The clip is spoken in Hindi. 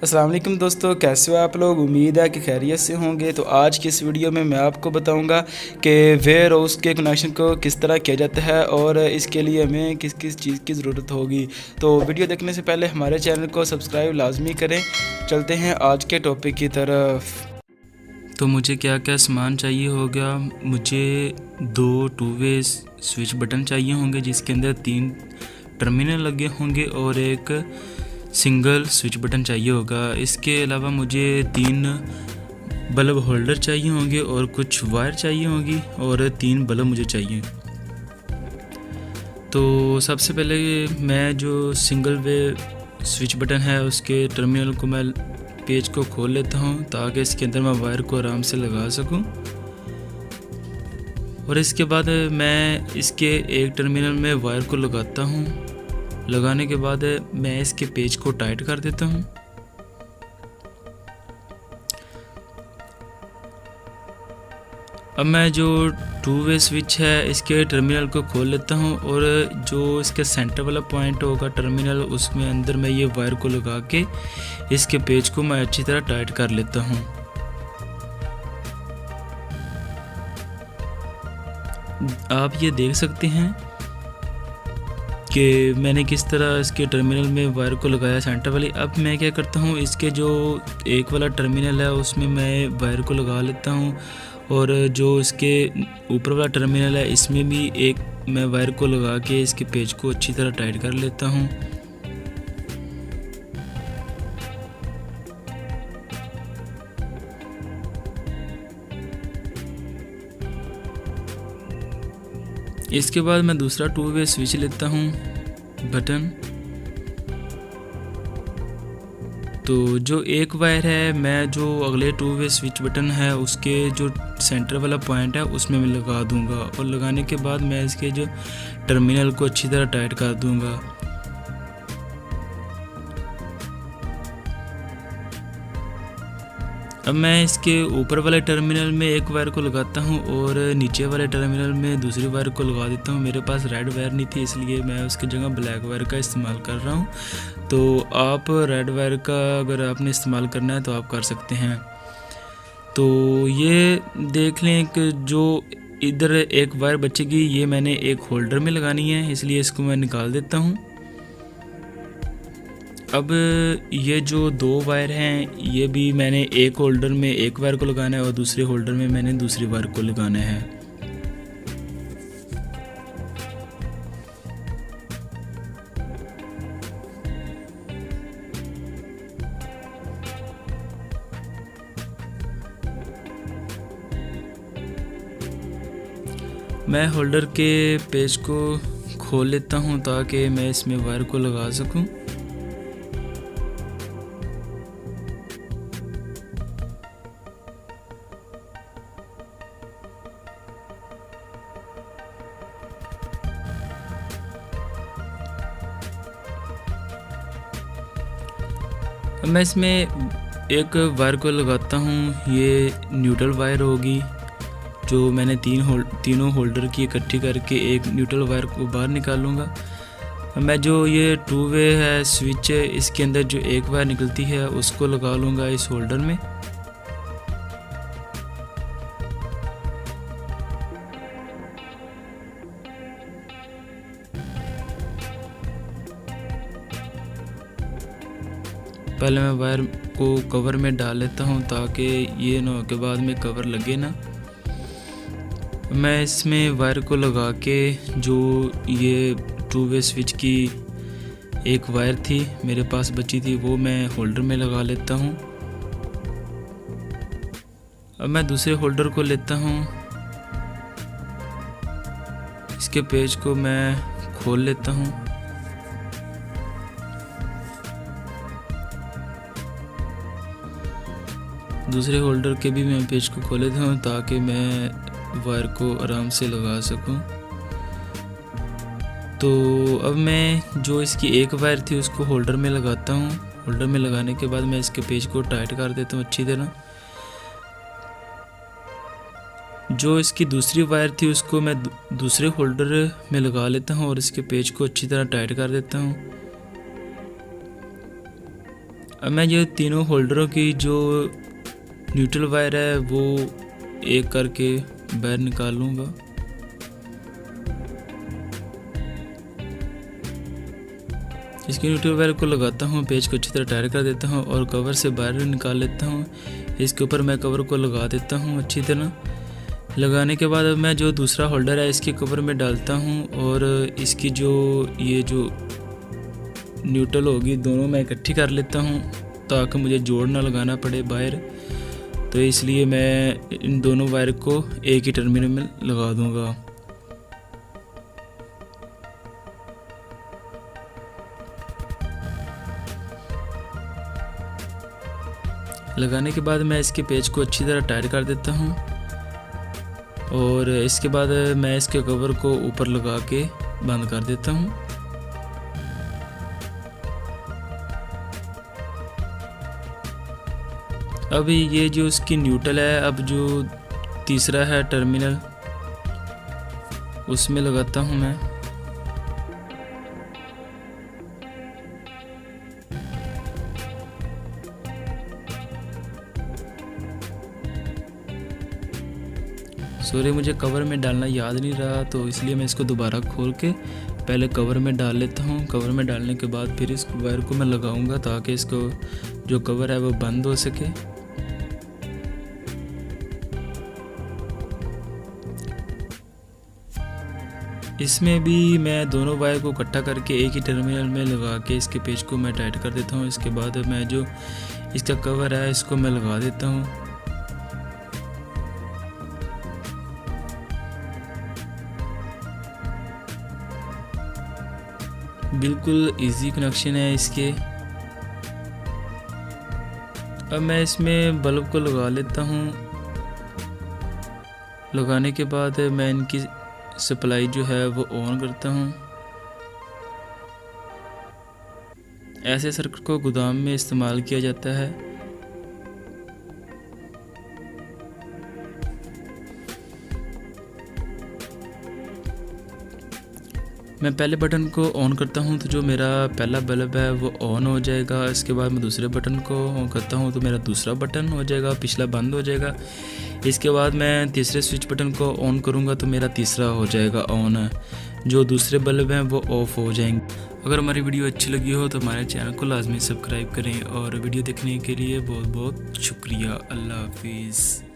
अस्सलाम वालेकुम दोस्तों, कैसे हो आप लोग। उम्मीद है कि खैरियत से होंगे। तो आज की इस वीडियो में मैं आपको बताऊंगा कि वेयर हाउस के कनेक्शन को किस तरह किया जाता है और इसके लिए हमें किस किस चीज़ की ज़रूरत होगी। तो वीडियो देखने से पहले हमारे चैनल को सब्सक्राइब लाजमी करें। चलते हैं आज के टॉपिक की तरफ। तो मुझे क्या क्या सामान चाहिए होगा। मुझे 2 टू वे स्विच बटन चाहिए होंगे जिसके अंदर 3 टर्मिनल लगे होंगे और एक सिंगल स्विच बटन चाहिए होगा। इसके अलावा मुझे 3 बल्ब होल्डर चाहिए होंगे और कुछ वायर चाहिए होगी और 3 बल्ब मुझे चाहिए। तो सबसे पहले मैं जो सिंगल वे स्विच बटन है उसके टर्मिनल को मैं पेज को खोल लेता हूँ ताकि इसके अंदर मैं वायर को आराम से लगा सकूँ। और इसके बाद मैं इसके एक टर्मिनल में वायर को लगाता हूँ। लगाने के बाद मैं इसके पेज को टाइट कर देता हूँ। अब मैं जो टू वे स्विच है इसके टर्मिनल को खोल लेता हूँ और जो इसके सेंटर वाला पॉइंट होगा टर्मिनल उसमें अंदर मैं ये वायर को लगा के इसके पेज को मैं अच्छी तरह टाइट कर लेता हूँ। आप ये देख सकते हैं कि मैंने किस तरह इसके टर्मिनल में वायर को लगाया सेंटर वाली। अब मैं क्या करता हूँ, इसके जो एक वाला टर्मिनल है उसमें मैं वायर को लगा लेता हूँ और जो इसके ऊपर वाला टर्मिनल है इसमें भी एक मैं वायर को लगा के इसके पेज को अच्छी तरह टाइट कर लेता हूँ। इसके बाद मैं दूसरा टू वे स्विच लेता हूँ बटन। तो जो एक वायर है मैं जो अगले टू वे स्विच बटन है उसके जो सेंटर वाला पॉइंट है उसमें मैं लगा दूंगा और लगाने के बाद मैं इसके जो टर्मिनल को अच्छी तरह टाइट कर दूंगा। अब मैं इसके ऊपर वाले टर्मिनल में एक वायर को लगाता हूँ और नीचे वाले टर्मिनल में दूसरी वायर को लगा देता हूँ। मेरे पास रेड वायर नहीं थी इसलिए मैं उसकी जगह ब्लैक वायर का इस्तेमाल कर रहा हूँ। तो आप रेड वायर का अगर आपने इस्तेमाल करना है तो आप कर सकते हैं। तो ये देख लें कि जो इधर एक वायर बचेगी ये मैंने एक होल्डर में लगानी है, इसलिए इसको मैं निकाल देता हूँ। अब ये जो 2 वायर हैं ये भी मैंने एक होल्डर में एक वायर को लगाना है और दूसरे होल्डर में मैंने दूसरी वायर को लगाना है। मैं होल्डर के पेज को खोल लेता हूँ ताकि मैं इसमें वायर को लगा सकूँ। मैं इसमें एक वायर को लगाता हूँ, ये न्यूट्रल वायर होगी जो मैंने तीनों होल्डर की इकट्ठी करके एक न्यूट्रल वायर को बाहर निकालूंगा। मैं जो ये टू वे है स्विच है इसके अंदर जो एक वायर निकलती है उसको लगा लूँगा इस होल्डर में। पहले मैं वायर को कवर में डाल लेता हूँ ताकि ये ना हो के बाद में कवर लगे ना। मैं इसमें वायर को लगा के जो ये टू वे स्विच की एक वायर थी मेरे पास बची थी वो मैं होल्डर में लगा लेता हूँ। अब मैं दूसरे होल्डर को लेता हूँ, इसके पेज को मैं खोल लेता हूँ। दूसरे होल्डर के भी मैं पेज को खोल लेता हूँ ताकि मैं वायर को आराम से लगा सकूँ। तो अब मैं जो इसकी एक वायर थी उसको होल्डर में लगाता हूँ। होल्डर में लगाने के बाद मैं इसके पेज को टाइट कर देता हूँ अच्छी तरह। जो इसकी दूसरी वायर थी उसको मैं दूसरे होल्डर में लगा लेता हूँ और इसके पेज को अच्छी तरह टाइट कर देता हूँ। अब मैं ये तीनों होल्डरों की जो न्यूट्रल वायर है वो एक करके बाहर निकाल लूँगा। इसकी न्यूट्रल वायर को लगाता हूँ, पेज को अच्छी तरह टाइट कर देता हूँ और कवर से बाहर निकाल लेता हूँ। इसके ऊपर मैं कवर को लगा देता हूँ अच्छी तरह। लगाने के बाद मैं जो दूसरा होल्डर है इसके कवर में डालता हूँ और इसकी ये जो न्यूट्रल होगी दोनों मैं इकट्ठी कर लेता हूँ ताकि मुझे जोड़ ना लगाना पड़े बाहर। तो इसलिए मैं इन दोनों वायर को एक ही टर्मिनल में लगा दूँगा। लगाने के बाद मैं इसके पेज को अच्छी तरह टाइट कर देता हूँ और इसके बाद मैं इसके कवर को ऊपर लगा के बंद कर देता हूँ। अभी ये जो इसकी न्यूट्रल है, अब जो तीसरा है टर्मिनल उसमें लगाता हूँ मैं। सॉरी, मुझे कवर में डालना याद नहीं रहा तो इसलिए मैं इसको दोबारा खोल के पहले कवर में डाल लेता हूँ। कवर में डालने के बाद फिर इस वायर को मैं लगाऊंगा ताकि इसको जो कवर है वो बंद हो सके। इसमें भी मैं दोनों वायर को इकट्ठा करके एक ही टर्मिनल में लगा के इसके पेज को मैं टाइट कर देता हूँ। इसके बाद मैं जो इसका कवर है इसको मैं लगा देता हूँ। बिल्कुल इजी कनेक्शन है इसके। अब मैं इसमें बल्ब को लगा लेता हूँ। लगाने के बाद मैं इनकी सप्लाई जो है वो ऑन करता हूँ। ऐसे सर्किट को गोदाम में इस्तेमाल किया जाता है। मैं पहले बटन को ऑन करता हूं तो जो मेरा पहला बल्ब है वो ऑन हो जाएगा। इसके बाद मैं दूसरे बटन को ऑन करता हूं तो मेरा दूसरा बटन हो जाएगा, पिछला बंद हो जाएगा। इसके बाद मैं तीसरे स्विच बटन को ऑन करूंगा तो मेरा तीसरा हो जाएगा ऑन, जो दूसरे बल्ब हैं वो ऑफ हो जाएंगे। अगर हमारी वीडियो अच्छी लगी हो तो हमारे चैनल को लाजमी सब्सक्राइब करें और वीडियो देखने के लिए बहुत बहुत शुक्रिया। अल्लाह हाफिज़।